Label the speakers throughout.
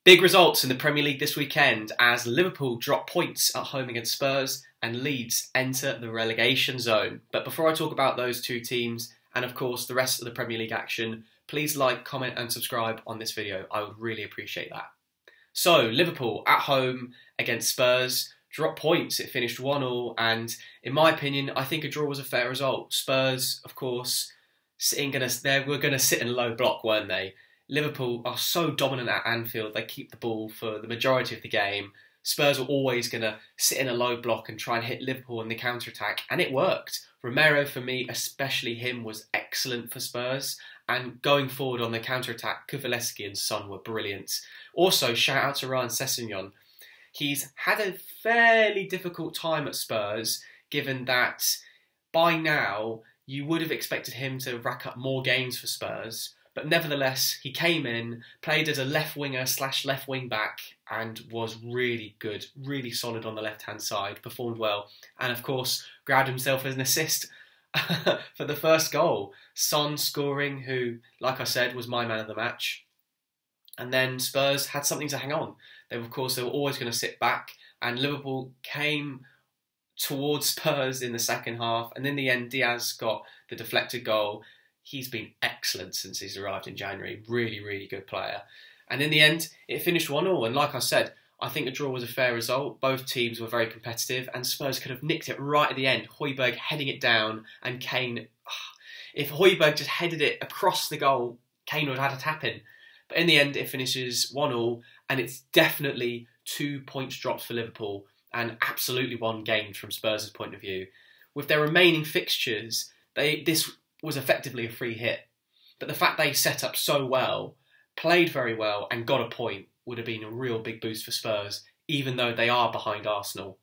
Speaker 1: Big results in the Premier League this weekend as Liverpool drop points at home against Spurs and Leeds enter the relegation zone. But before I talk about those two teams and of course the rest of the Premier League action, please like, comment and subscribe on this video. I would really appreciate that. So Liverpool at home against Spurs drop points. It finished 1-1 and in my opinion I think a draw was a fair result. Spurs of course were going to sit in a low block, weren't they? Liverpool are so dominant at Anfield, they keep the ball for the majority of the game. Spurs were always going to sit in a low block and try and hit Liverpool in the counter-attack, and it worked. Romero, for me, especially him, was excellent for Spurs, and going forward on the counter-attack, Kuvalevski and Son were brilliant. Also, shout out to Ryan Sessegnon. He's had a fairly difficult time at Spurs, given that by now you would have expected him to rack up more games for Spurs. But nevertheless, he came in, played as a left winger / left wing back and was really good, really solid on the left-hand side, performed well. And of course, grabbed himself as an assist for the first goal. Son scoring, who, like I said, was my man of the match. And then Spurs had something to hang on. They were always going to sit back, and Liverpool came towards Spurs in the second half. And in the end, Diaz got the deflected goal. He's been excellent since he's arrived in January. Really, really good player. And in the end, it finished 1-1. And like I said, I think the draw was a fair result. Both teams were very competitive and Spurs could have nicked it right at the end. Højbjerg heading it down and Kane... If Højbjerg just headed it across the goal, Kane would have had a tap-in. But in the end, it finishes 1-1 and it's definitely 2 points dropped for Liverpool and absolutely one gained from Spurs' point of view. With their remaining fixtures, this was effectively a free hit. But the fact they set up so well, played very well and got a point would have been a real big boost for Spurs, even though they are behind Arsenal.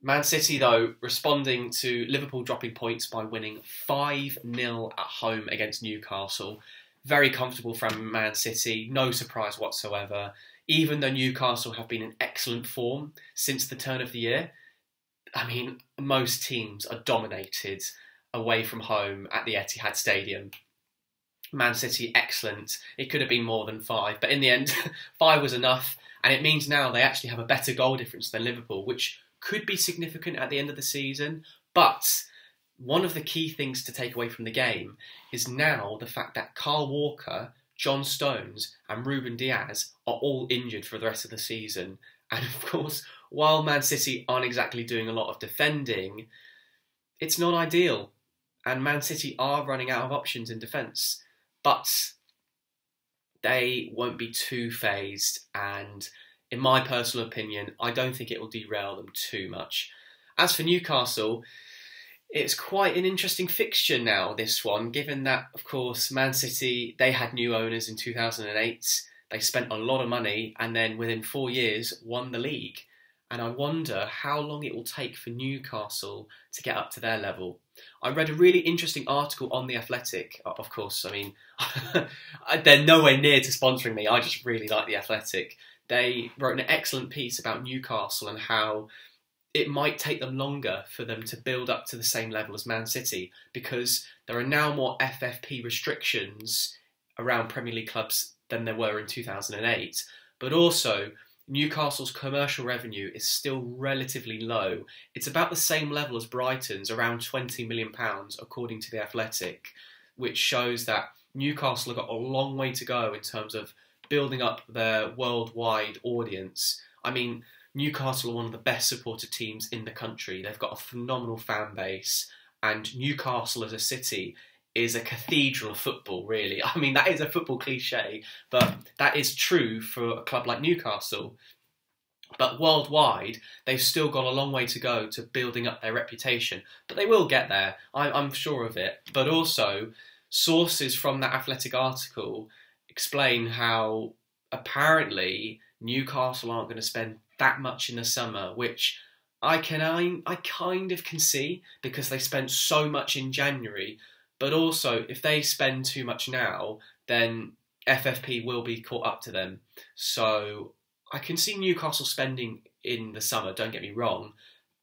Speaker 1: Man City, though, responding to Liverpool dropping points by winning 5-0 at home against Newcastle. Very comfortable from Man City, no surprise whatsoever. Even though Newcastle have been in excellent form since the turn of the year, I mean, most teams are dominated away from home at the Etihad Stadium. Man City, excellent. It could have been more than 5, but in the end, 5 was enough, and it means now they actually have a better goal difference than Liverpool, which could be significant at the end of the season. But one of the key things to take away from the game is now the fact that Kyle Walker, John Stones, and Ruben Diaz are all injured for the rest of the season. And of course, while Man City aren't exactly doing a lot of defending, it's not ideal. And Man City are running out of options in defence. But they won't be too phased. And in my personal opinion, I don't think it will derail them too much. As for Newcastle, it's quite an interesting fixture now, this one, given that, of course, Man City, they had new owners in 2008. They spent a lot of money and then within 4 years won the league. And I wonder how long it will take for Newcastle to get up to their level. I read a really interesting article on The Athletic. Of course, I mean, they're nowhere near to sponsoring me. I just really like The Athletic. They wrote an excellent piece about Newcastle and how it might take them longer for them to build up to the same level as Man City because there are now more FFP restrictions around Premier League clubs than there were in 2008. But also, Newcastle's commercial revenue is still relatively low. It's about the same level as Brighton's, around £20 million, according to The Athletic, which shows that Newcastle have got a long way to go in terms of building up their worldwide audience. I mean, Newcastle are one of the best supported teams in the country. They've got a phenomenal fan base, and Newcastle as a city is a cathedral of football, really. I mean, that is a football cliche, but that is true for a club like Newcastle. But worldwide, they've still got a long way to go to building up their reputation. But they will get there, I'm sure of it. But also, sources from that Athletic article explain how apparently Newcastle aren't going to spend that much in the summer, which I kind of can see because they spent so much in January. But also, if they spend too much now, then FFP will be caught up to them. So I can see Newcastle spending in the summer, don't get me wrong,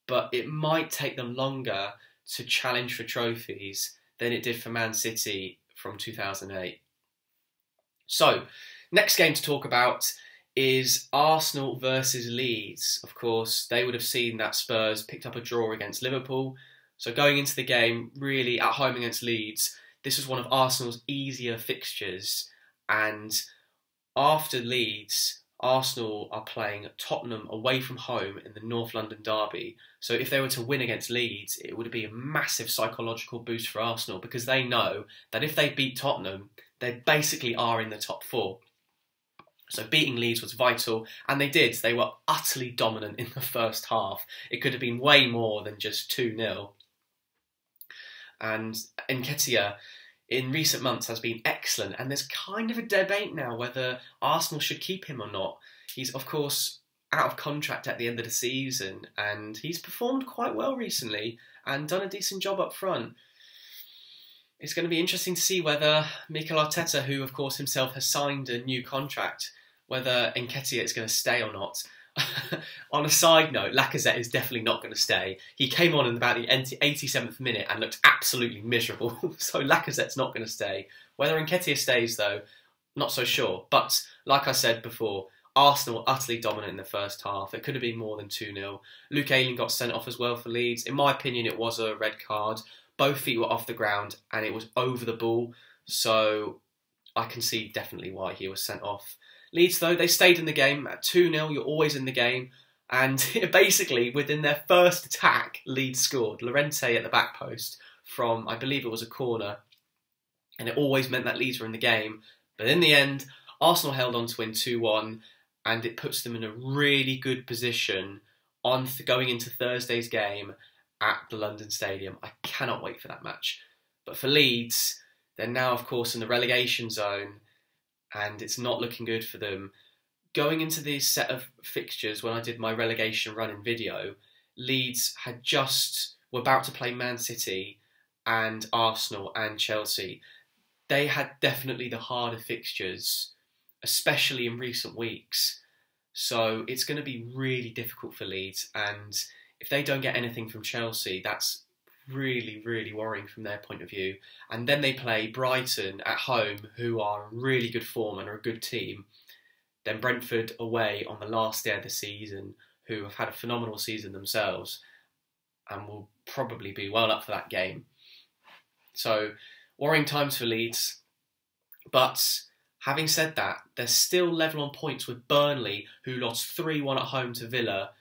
Speaker 1: but it might take them longer to challenge for trophies than it did for Man City from 2008. So, next game to talk about is Arsenal versus Leeds. Of course, they would have seen that Spurs picked up a draw against Liverpool. So going into the game, really at home against Leeds, this was one of Arsenal's easier fixtures. And after Leeds, Arsenal are playing Tottenham away from home in the North London derby. So if they were to win against Leeds, it would be a massive psychological boost for Arsenal, because they know that if they beat Tottenham, they basically are in the top four. So beating Leeds was vital, and they did. They were utterly dominant in the first half. It could have been way more than just 2-0. And Nketiah, in recent months, has been excellent, and there's kind of a debate now whether Arsenal should keep him or not. He's, of course, out of contract at the end of the season, and he's performed quite well recently and done a decent job up front. It's going to be interesting to see whether Mikel Arteta, who, of course, himself has signed a new contract, whether Nketiah is going to stay or not. On a side note, Lacazette is definitely not going to stay. He came on in about the 87th minute and looked absolutely miserable. So Lacazette's not going to stay. Whether Nketiah stays, though, not so sure. But like I said before, Arsenal were utterly dominant in the first half. It could have been more than 2-0. Luke Ayling got sent off as well for Leeds. In my opinion, it was a red card. Both feet were off the ground and it was over the ball. So I can see definitely why he was sent off. Leeds, though, they stayed in the game at 2-0. You're always in the game. And basically, within their first attack, Leeds scored. Llorente at the back post from, I believe it was a corner. And it always meant that Leeds were in the game. But in the end, Arsenal held on to win 2-1. And it puts them in a really good position on going into Thursday's game at the London Stadium. I cannot wait for that match. But for Leeds, they're now, of course, in the relegation zone. And it's not looking good for them. Going into this set of fixtures, when I did my relegation run-in video, Leeds were about to play Man City and Arsenal and Chelsea. They had definitely the harder fixtures, especially in recent weeks. So it's going to be really difficult for Leeds. And if they don't get anything from Chelsea, that's really, really worrying from their point of view. And then they play Brighton at home, who are in really good form and are a good team. Then Brentford away on the last day of the season, who have had a phenomenal season themselves and will probably be well up for that game. So, worrying times for Leeds. But having said that, they're still level on points with Burnley, who lost 3-1 at home to Villa.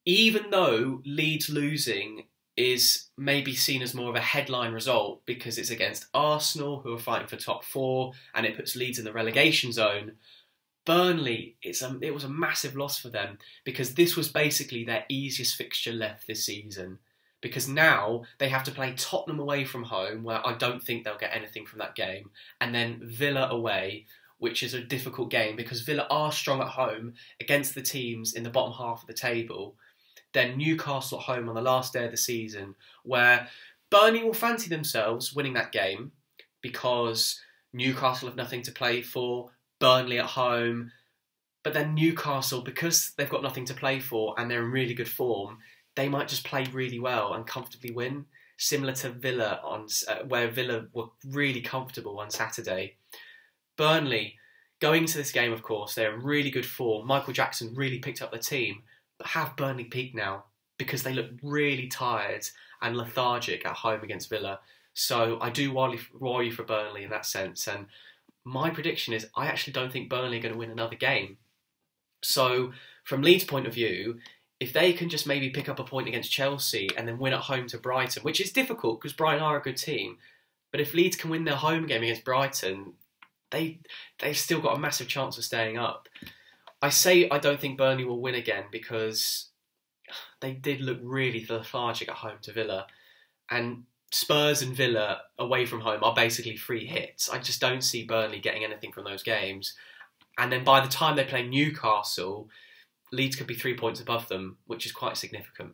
Speaker 1: Even though Leeds losing is maybe seen as more of a headline result because it's against Arsenal, who are fighting for top four, and it puts Leeds in the relegation zone. Burnley, it was a massive loss for them because this was basically their easiest fixture left this season. Because now they have to play Tottenham away from home, where I don't think they'll get anything from that game, and then Villa away, which is a difficult game because Villa are strong at home against the teams in the bottom half of the table. Then Newcastle at home on the last day of the season, where Burnley will fancy themselves winning that game because Newcastle have nothing to play for, Burnley at home. But then Newcastle, because they've got nothing to play for and they're in really good form, they might just play really well and comfortably win, similar to Villa, where Villa were really comfortable on Saturday. Burnley, going into this game, of course, they're in really good form. Michael Jackson really picked up the team. But have Burnley peaked now? Because they look really tired and lethargic at home against Villa. So I do worry for Burnley in that sense. And my prediction is I actually don't think Burnley are going to win another game. So from Leeds' point of view, if they can just maybe pick up a point against Chelsea and then win at home to Brighton, which is difficult because Brighton are a good team, but if Leeds can win their home game against Brighton, they've still got a massive chance of staying up. I say I don't think Burnley will win again because they did look really lethargic at home to Villa. And Spurs and Villa away from home are basically free hits. I just don't see Burnley getting anything from those games. And then by the time they play Newcastle, Leeds could be 3 points above them, which is quite significant.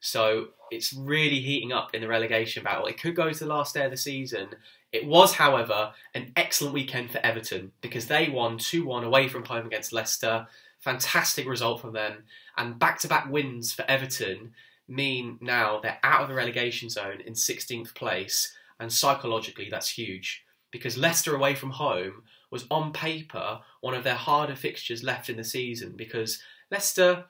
Speaker 1: So it's really heating up in the relegation battle. It could go to the last day of the season. It was, however, an excellent weekend for Everton because they won 2-1 away from home against Leicester. Fantastic result from them. And back-to-back wins for Everton mean now they're out of the relegation zone in 16th place. And psychologically, that's huge because Leicester away from home was on paper one of their harder fixtures left in the season, because Leicester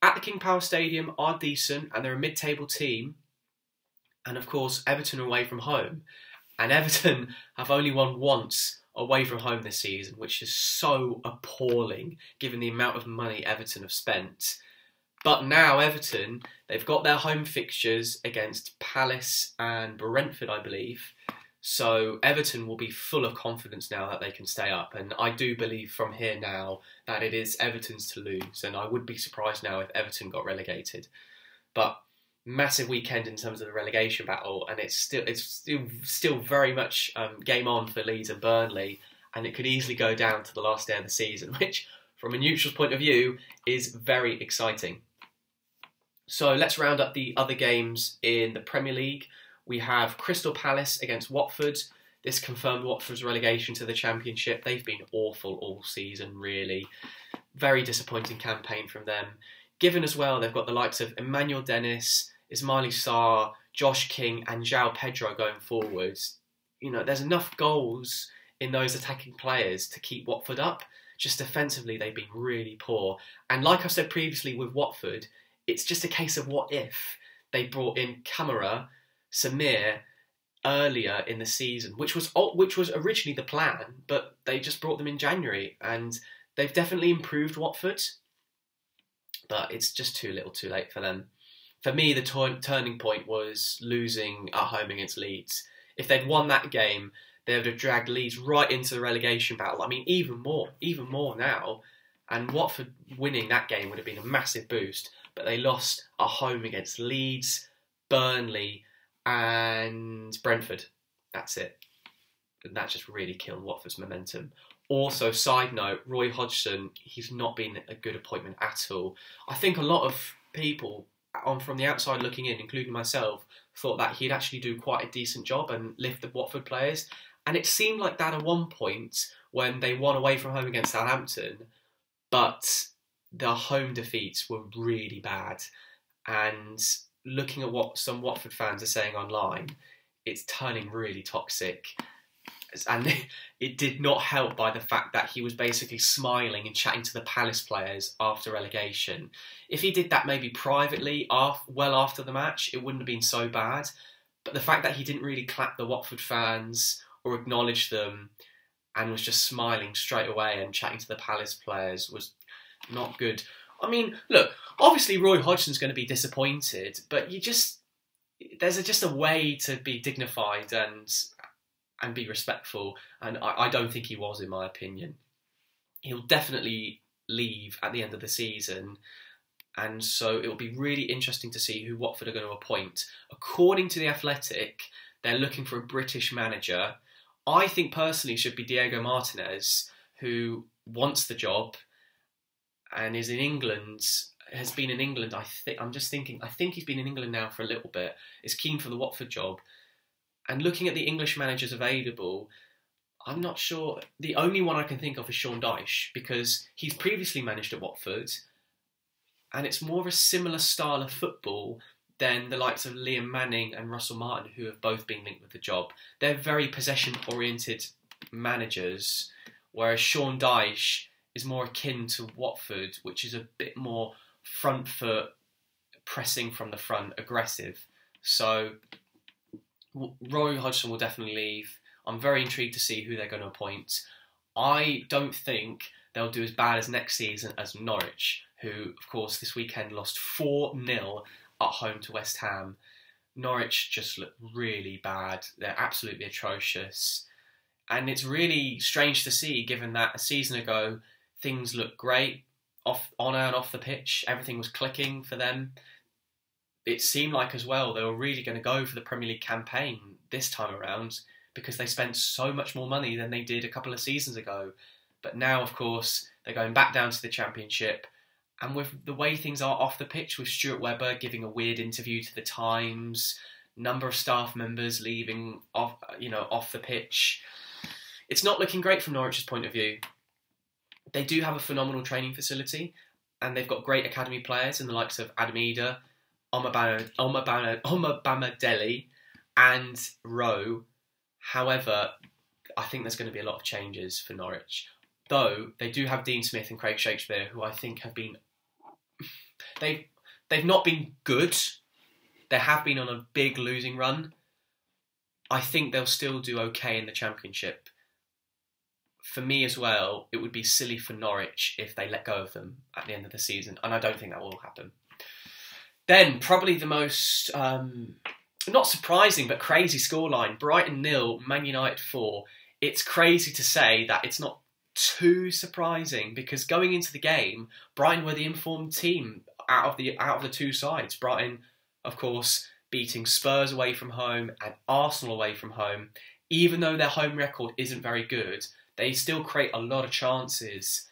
Speaker 1: at the King Power Stadium are decent and they're a mid-table team, and of course Everton away from home, and Everton have only won once away from home this season, which is so appalling given the amount of money Everton have spent. But now Everton, they've got their home fixtures against Palace and Brentford, I believe. So Everton will be full of confidence now that they can stay up. And I do believe from here now that it is Everton's to lose. And I would be surprised now if Everton got relegated. But massive weekend in terms of the relegation battle. And it's still very much game on for Leeds and Burnley. And it could easily go down to the last day of the season, which from a neutral's point of view is very exciting. So let's round up the other games in the Premier League. We have Crystal Palace against Watford. This confirmed Watford's relegation to the Championship. They've been awful all season, really. Very disappointing campaign from them. Given as well, they've got the likes of Emmanuel Dennis, Ismaili Sarr, Josh King and João Pedro going forwards. You know, there's enough goals in those attacking players to keep Watford up. Just defensively, they've been really poor. And like I said previously with Watford, it's just a case of what if they brought in Camara, Samir earlier in the season, which was originally the plan, but they just brought them in January, and they've definitely improved Watford, but it's just too little too late for them. For me, the turning point was losing at home against Leeds. If they'd won that game, they would have dragged Leeds right into the relegation battle. I mean, even more now, and Watford winning that game would have been a massive boost. But they lost at home against Leeds, Burnley and Brentford. That's it. And that just really killed Watford's momentum. Also, side note, Roy Hodgson, he's not been a good appointment at all. I think a lot of people from the outside looking in, including myself, thought that he'd actually do quite a decent job and lift the Watford players. And it seemed like that at one point when they won away from home against Southampton, but their home defeats were really bad. And looking at what some Watford fans are saying online, it's turning really toxic. And it did not help by the fact that he was basically smiling and chatting to the Palace players after relegation. If he did that maybe privately, well after the match, it wouldn't have been so bad. But the fact that he didn't really clap the Watford fans or acknowledge them and was just smiling straight away and chatting to the Palace players was not good. I mean, look, obviously Roy Hodgson's going to be disappointed, but there's just a way to be dignified and be respectful, and I don't think he was, in my opinion. He'll definitely leave at the end of the season, and so it will be really interesting to see who Watford are going to appoint. According to The Athletic, they're looking for a British manager. I think personally it should be Diego Martinez, who wants the job and is in England, has been in England, I think he's been in England now for a little bit, is keen for the Watford job. And looking at the English managers available, I'm not sure. The only one I can think of is Sean Dyche, because he's previously managed at Watford, and it's more of a similar style of football than the likes of Liam Manning and Russell Martin, who have both been linked with the job. They're very possession-oriented managers, whereas Sean Dyche is more akin to Watford, which is a bit more front foot, pressing from the front, aggressive. So Roy Hodgson will definitely leave. I'm very intrigued to see who they're going to appoint. I don't think they'll do as bad as next season as Norwich, who, of course, this weekend lost 4-0 at home to West Ham. Norwich just look really bad. They're absolutely atrocious. And it's really strange to see, given that a season ago, things looked great, on and off the pitch. Everything was clicking for them. It seemed like as well they were really going to go for the Premier League campaign this time around, because they spent so much more money than they did a couple of seasons ago. But now, of course, they're going back down to the Championship. And with the way things are off the pitch, with Stuart Webber giving a weird interview to the Times, number of staff members leaving off the pitch, it's not looking great from Norwich's point of view. They do have a phenomenal training facility, and they've got great academy players in the likes of Adam Ida, Omabama Deli, and Rowe. However, I think there's going to be a lot of changes for Norwich. Though they do have Dean Smith and Craig Shakespeare, who I think have been... They've not been good. They have been on a big losing run. I think they'll still do okay in the Championship. For me as well, it would be silly for Norwich if they let go of them at the end of the season, and I don't think that will happen. Then, probably the most, not surprising, but crazy scoreline. Brighton 0, Man United 4. It's crazy to say that it's not too surprising, because going into the game, Brighton were the informed team out of the two sides. Brighton, of course, beating Spurs away from home and Arsenal away from home. Even though their home record isn't very good, they still create a lot of chances.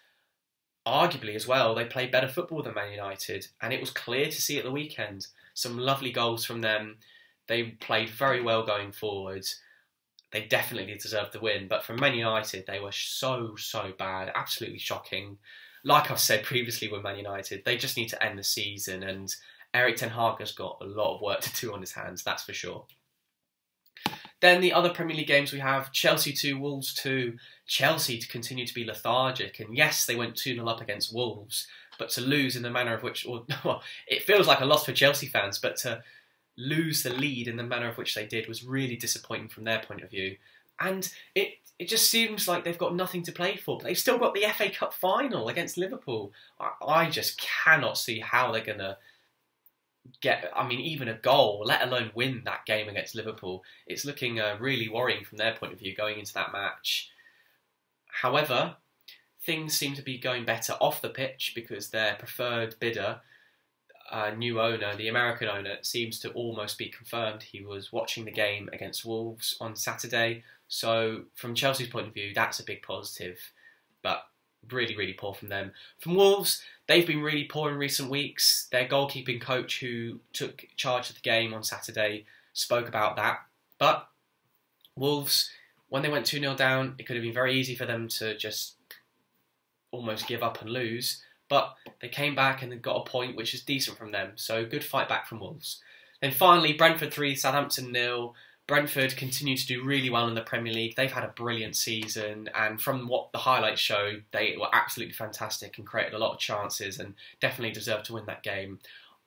Speaker 1: Arguably as well, they play better football than Man United, and it was clear to see at the weekend. Some lovely goals from them. They played very well going forward. They definitely deserved the win, but for Man United, they were so bad, absolutely shocking. Like I've said previously with Man United, they just need to end the season, and Erik ten Hag has got a lot of work to do on his hands, that's for sure. Then the other Premier League games we have, Chelsea 2, Wolves 2. Chelsea to continue to be lethargic, and yes, they went 2-0 up against Wolves, but to lose in the manner of which, well, it feels like a loss for Chelsea fans, but to lose the lead in the manner of which they did was really disappointing from their point of view. And it just seems like they've got nothing to play for, but they've still got the FA Cup final against Liverpool. I just cannot see how they're going to get, even a goal, let alone win that game against Liverpool. It's looking really worrying from their point of view going into that match. However, things seem to be going better off the pitch because their preferred bidder, new owner, the American owner, seems to almost be confirmed. He was watching the game against Wolves on Saturday. So from Chelsea's point of view, that's a big positive, but really poor from them. From Wolves, they've been really poor in recent weeks. Their goalkeeping coach, who took charge of the game on Saturday, spoke about that. But Wolves, when they went 2-0 down, it could have been very easy for them to just almost give up and lose. But they came back and got a point, which is decent from them. So good fight back from Wolves. Then finally, Brentford 3, Southampton 0. Brentford continue to do really well in the Premier League. They've had a brilliant season, and from what the highlights showed, they were absolutely fantastic and created a lot of chances and definitely deserved to win that game.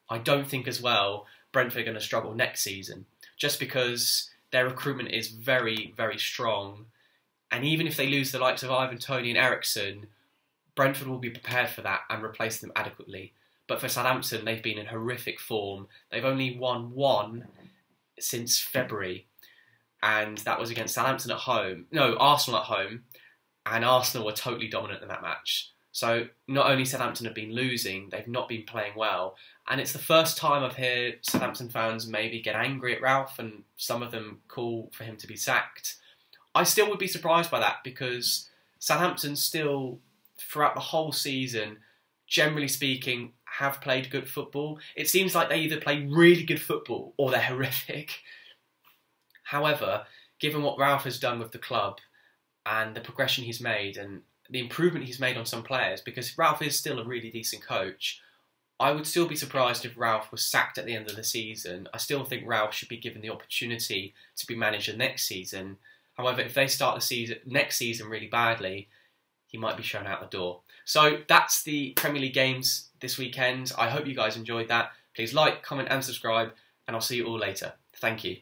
Speaker 1: I don't think as well Brentford are going to struggle next season, just because their recruitment is very strong, and even if they lose the likes of Ivan Toney and Eriksson, Brentford will be prepared for that and replace them adequately. But for Southampton, they've been in horrific form. They've only won one since February, and that was against Arsenal at home, and Arsenal were totally dominant in that match. So not only Southampton have been losing, they've not been playing well, and it's the first time I've heard Southampton fans maybe get angry at Ralph, and some of them call for him to be sacked. I still would be surprised by that, because Southampton still, throughout the whole season, generally speaking, have played good football. It seems like they either play really good football or they're horrific. However, given what Ralph has done with the club and the progression he's made and the improvement he's made on some players, because Ralph is still a really decent coach, I would still be surprised if Ralph was sacked at the end of the season. I still think Ralph should be given the opportunity to be manager next season. However, if they start the next season really badly, he might be shown out the door. So that's the Premier League games this weekend. I hope you guys enjoyed that. Please like, comment and subscribe, and I'll see you all later. Thank you.